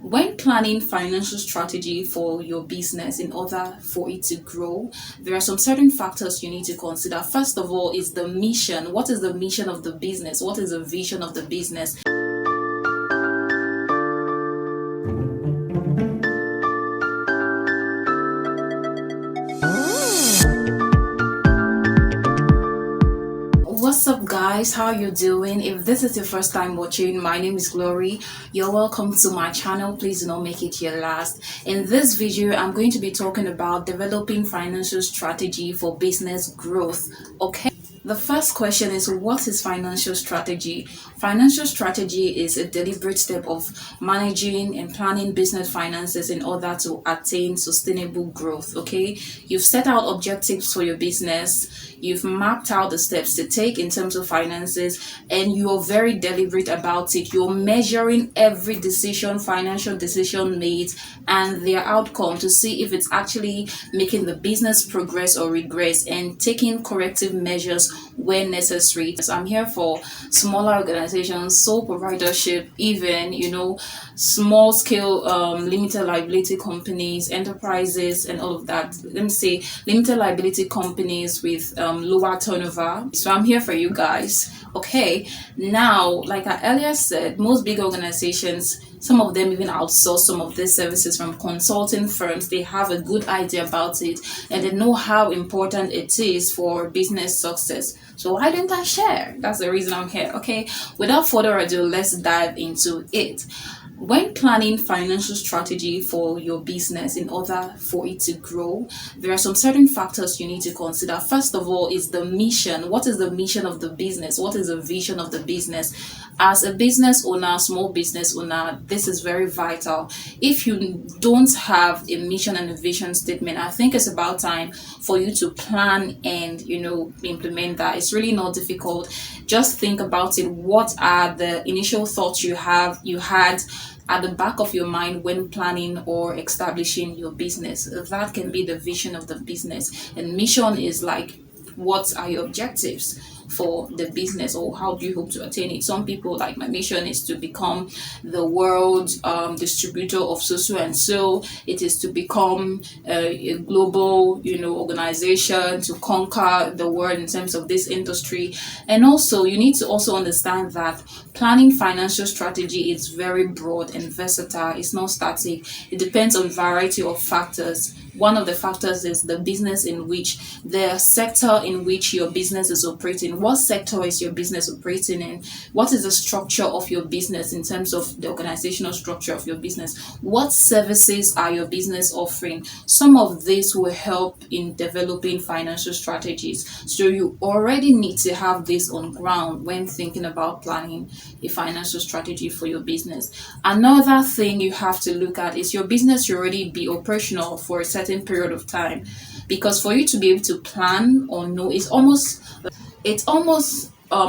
When planning financial strategy for your business in order for it to grow, there are some certain factors you need to consider. First of all, is the mission. What is the mission of the business? What is the vision of the business? What's up, guys? How you doing? If this is your first time watching, my name is Glory. You're welcome to my channel. Please do not make it your last. In this video, I'm going to be talking about developing financial strategy for business growth. Okay, the first question is, what is financial strategy? Financial strategy is a deliberate step of managing and planning business finances in order to attain sustainable growth. Okay, you've set out objectives for your business, you've mapped out the steps to take in terms of finances, and you're very deliberate about it. You're measuring every decision, financial decision made, and their outcome to see if it's actually making the business progress or regress, and taking corrective measures when necessary. So I'm here for smaller organizations, sole proprietorship, even small scale limited liability companies, enterprises, and all of that. Let me say limited liability companies with lower turnover. So I'm here for you guys. Okay, now, like I earlier said, most big organizations, some of them even outsource some of these services from consulting firms. They have a good idea about it, and they know how important it is for business success. So why don't I share? That's the reason I'm here. Okay, without further ado, let's dive into it. When planning financial strategy for your business in order for it to grow, there are some certain factors you need to consider. First of all, is the mission. What is the mission of the business? What is the vision of the business? As a business owner, small business owner, this is very vital. If you don't have a mission and a vision statement, I think it's about time for you to plan and implement that. It's really not difficult. Just think about it. What are the initial thoughts you had at the back of your mind when planning or establishing your business? That can be the vision of the business. And mission is like, what are your objectives for the business, or how do you hope to attain it? Some people, like, my mission is to become the world distributor of so and so. It is to become a global organization, to conquer the world in terms of this industry. And also, you need to also understand that planning financial strategy is very broad and versatile. It's not static. It depends on a variety of factors. One of the factors is the business in which, the sector in which your business is operating. What sector is your business operating in? What is the structure of your business in terms of the organizational structure of your business? What services are your business offering? Some of this will help in developing financial strategies. So you already need to have this on ground when thinking about planning a financial strategy for your business. Another thing you have to look at is your business should already be operational for a certain period of time, because for you to be able to plan or know, it's almost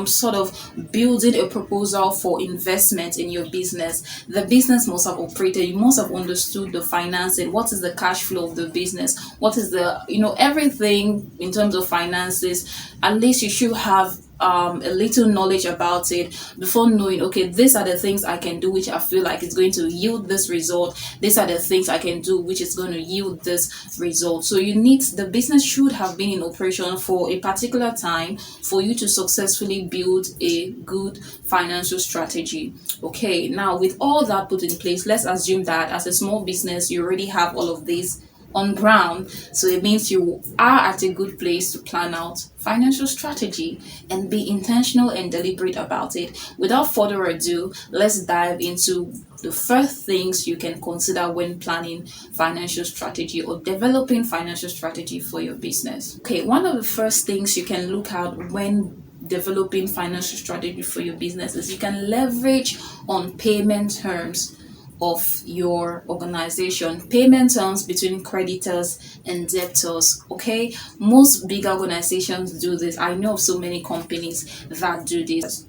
sort of building a proposal for investment in your business. The business must have operated. You must have understood the financing. What is the cash flow of the business? What is the everything in terms of finances? At least you should have a little knowledge about it before knowing, okay, these are the things I can do which I feel like it's going to yield this result. These are the things I can do which is going to yield this result. So the business should have been in operation for a particular time for you to successfully build a good financial strategy. Okay, now with all that put in place, let's assume that as a small business you already have all of this on ground. So it means you are at a good place to plan out financial strategy and be intentional and deliberate about it. Without further ado, let's dive into the first things you can consider when planning financial strategy or developing financial strategy for your business. Okay, one of the first things you can look at when developing financial strategy for your business is you can leverage on payment terms of your organization. Payment terms between creditors and debtors. Okay, most big organizations do this. I know of so many companies that do this.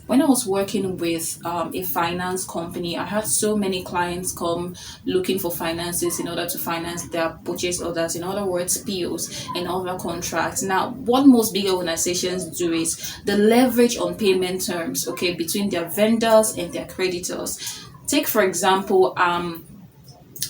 When I was working with a finance company, I had so many clients come looking for finances in order to finance their purchase orders, in other words, POs and other contracts. Now, what most big organizations do is the leverage on payment terms, okay, between their vendors and their creditors. Take for example,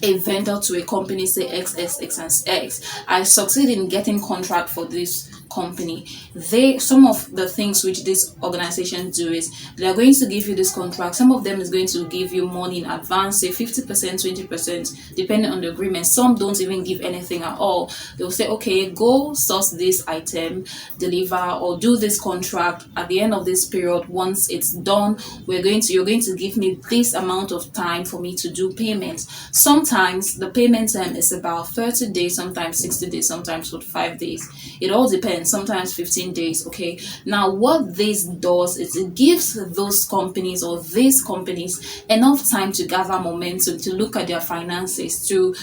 a vendor to a company, say XXX and X. I succeed in getting contract for this company. They, some of the things which this organization do is they are going to give you this contract. Some of them is going to give you money in advance, say 50%, 20%, depending on the agreement. Some don't even give anything at all. They'll say, okay, go source this item, deliver, or do this contract. At the end of this period, once it's done, you're going to give me this amount of time for me to do payment. Sometimes the payment time is about 30 days, sometimes 60 days, sometimes 45 days. It all depends, sometimes 15 days. Okay. Now, what this does is it gives those companies or these companies enough time to gather momentum, to look at their finances, to,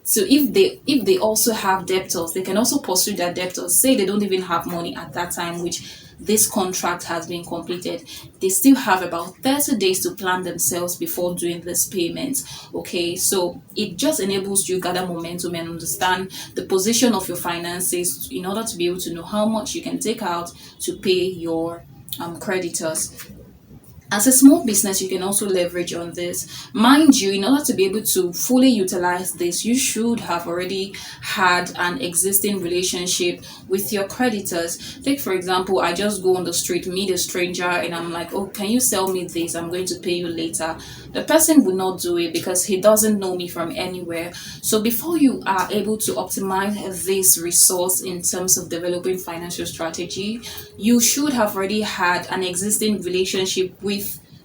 so if they also have debtors, they can also pursue their debtors. Say they don't even have money at that time, which this contract has been completed, they still have about 30 days to plan themselves before doing this payment. Okay, so it just enables you gather momentum and understand the position of your finances in order to be able to know how much you can take out to pay your creditors. As a small business, you can also leverage on this. Mind you, in order to be able to fully utilize this, you should have already had an existing relationship with your creditors. Take, for example, I just go on the street, meet a stranger, and I'm like, oh, can you sell me this? I'm going to pay you later. The person will not do it because he doesn't know me from anywhere. So before you are able to optimize this resource in terms of developing financial strategy, you should have already had an existing relationship with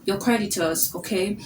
your creditors. Okay,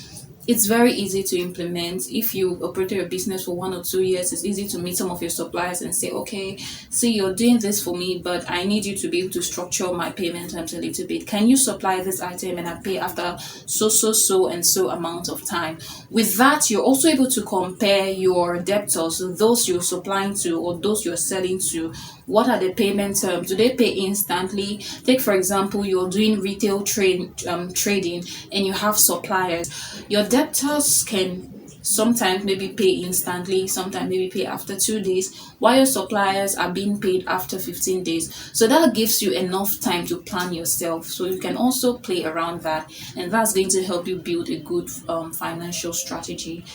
it's very easy to implement. If you operate your business for 1 or 2 years, it's easy to meet some of your suppliers and say, okay, see, you're doing this for me, but I need you to be able to structure my payment terms a little bit. Can you supply this item and I pay after so and so amount of time? With that, you're also able to compare your debtors, those you're supplying to or those you're selling to. What are the payment terms? Do they pay instantly? Take for example, you're doing retail trading and you have suppliers. Your debtors can sometimes maybe pay instantly, sometimes maybe pay after 2 days, while your suppliers are being paid after 15 days. So that gives you enough time to plan yourself. So you can also play around that, and that's going to help you build a good financial strategy.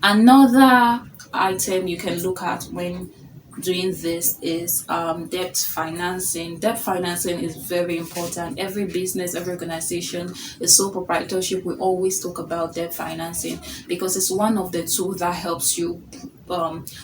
Another item you can look at when doing this is debt financing. Debt financing is very important. Every business, every organization, a sole proprietorship, we always talk about debt financing because it's one of the tools that helps you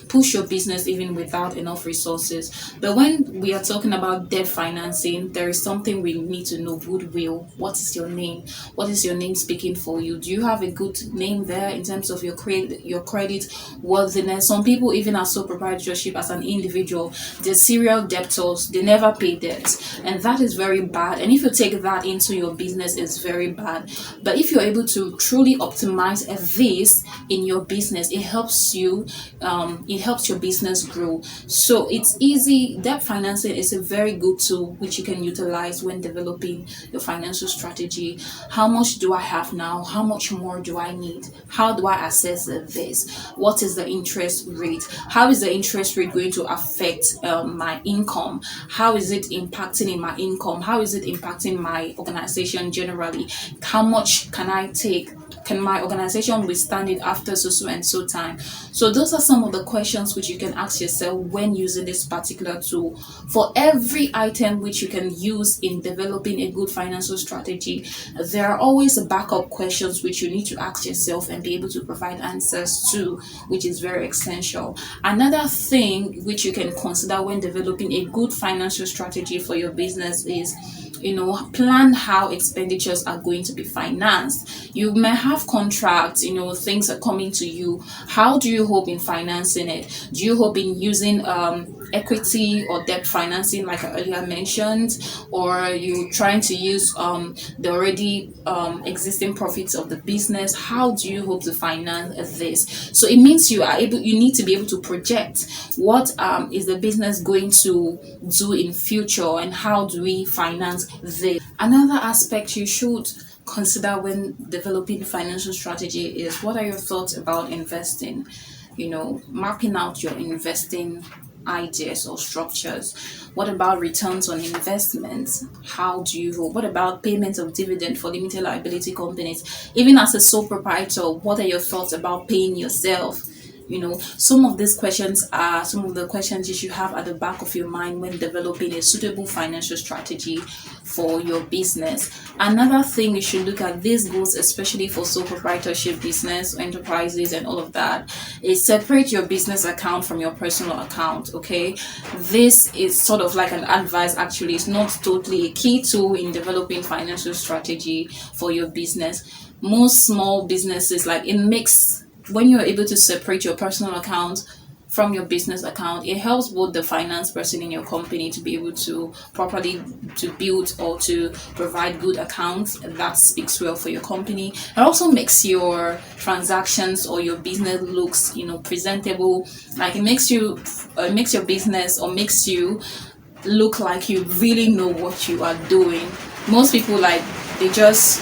push your business even without enough resources. But when we are talking about debt financing, there is something we need to know: goodwill. What is your name? What is your name speaking for you? Do you have a good name there in terms of your credit worthiness? Some people, even as sole proprietorship as an individual, the serial debtors, they never pay debt, and that is very bad. And if you take that into your business, it's very bad. But if you're able to truly optimize this in your business, it helps your business grow. So it's easy. Debt financing is a very good tool which you can utilize when developing your financial strategy. How much do I have now? How much more do I need? How do I assess this? What is the interest rate? How is the interest rate going to affect my income? How is it impacting in my income? How is it impacting my organization generally? How much can I take? Can my organization withstand it after so and so time? So those are some of the questions which you can ask yourself when using this particular tool. For every item which you can use in developing a good financial strategy, there are always backup questions which you need to ask yourself and be able to provide answers to, which is very essential. Another thing which you can consider when developing a good financial strategy for your business is, plan how expenditures are going to be financed. You may have contracts, things are coming to you. How do you hope in financing it? Do you hope in using equity or debt financing, like I earlier mentioned, or are you trying to use the already existing profits of the business? How do you hope to finance this? So it means you need to be able to project what is the business going to do in future, and how do we finance this. Another aspect you should consider when developing financial strategy is, what are your thoughts about investing? Mapping out your investing ideas or structures? What about returns on investments? What about payments of dividend for limited liability companies? Even as a sole proprietor, what are your thoughts about paying yourself? Some of these questions are some of the questions you should have at the back of your mind when developing a suitable financial strategy for your business. Another thing you should look at, this goes especially for sole proprietorship business, enterprises, and all of that, is separate your business account from your personal account. Okay, this is sort of like an advice, actually. It's not totally a key tool in developing financial strategy for your business. Most small businesses, like, it makes, when you're able to separate your personal account from your business account, it helps both the finance person in your company to be able to properly to build or to provide good accounts that speaks well for your company. It also makes your transactions or your business looks presentable. Like, it makes you makes your business, or makes you look like you really know what you are doing. Most people, like, they just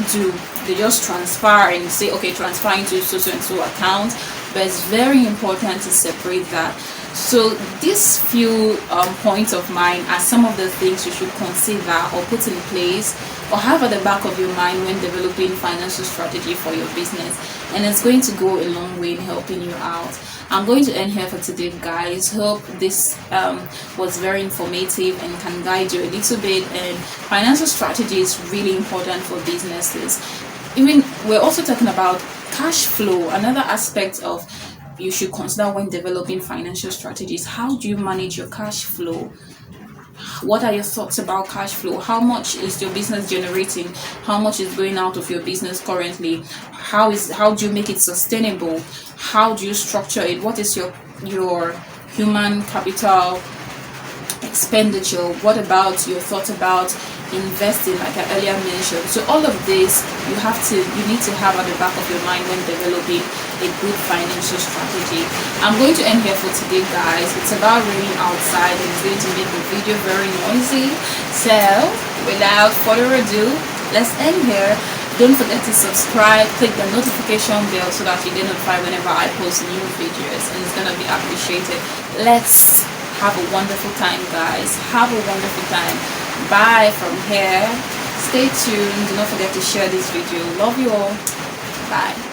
transfer and say, okay, transfer into so and so account, but it's very important to separate that. So these few points of mine are some of the things you should consider or put in place or have at the back of your mind when developing financial strategy for your business, and it's going to go a long way in helping you out. I'm going to end here for today, guys. Hope this was very informative and can guide you a little bit. And financial strategy is really important for businesses. Even we're also talking about cash flow. Another aspect of you should consider when developing financial strategies. How do you manage your cash flow? What are your thoughts about cash flow? How much is your business generating? How much is going out of your business currently? How do you make it sustainable? How do you structure it? What is your human capital expenditure? What about your thoughts about investing, like I earlier mentioned? So all of this you need to have at the back of your mind when developing a good financial strategy. I'm going to end here for today, guys. It's about raining outside and it's going to make the video very noisy. So without further ado, let's end here. Don't forget to subscribe, click the notification bell so that you get notified whenever I post new videos, and it's gonna be appreciated. Let's have a wonderful time, guys. Have a wonderful time. Bye from here. Stay tuned. Do not forget to share this video. Love you all. Bye.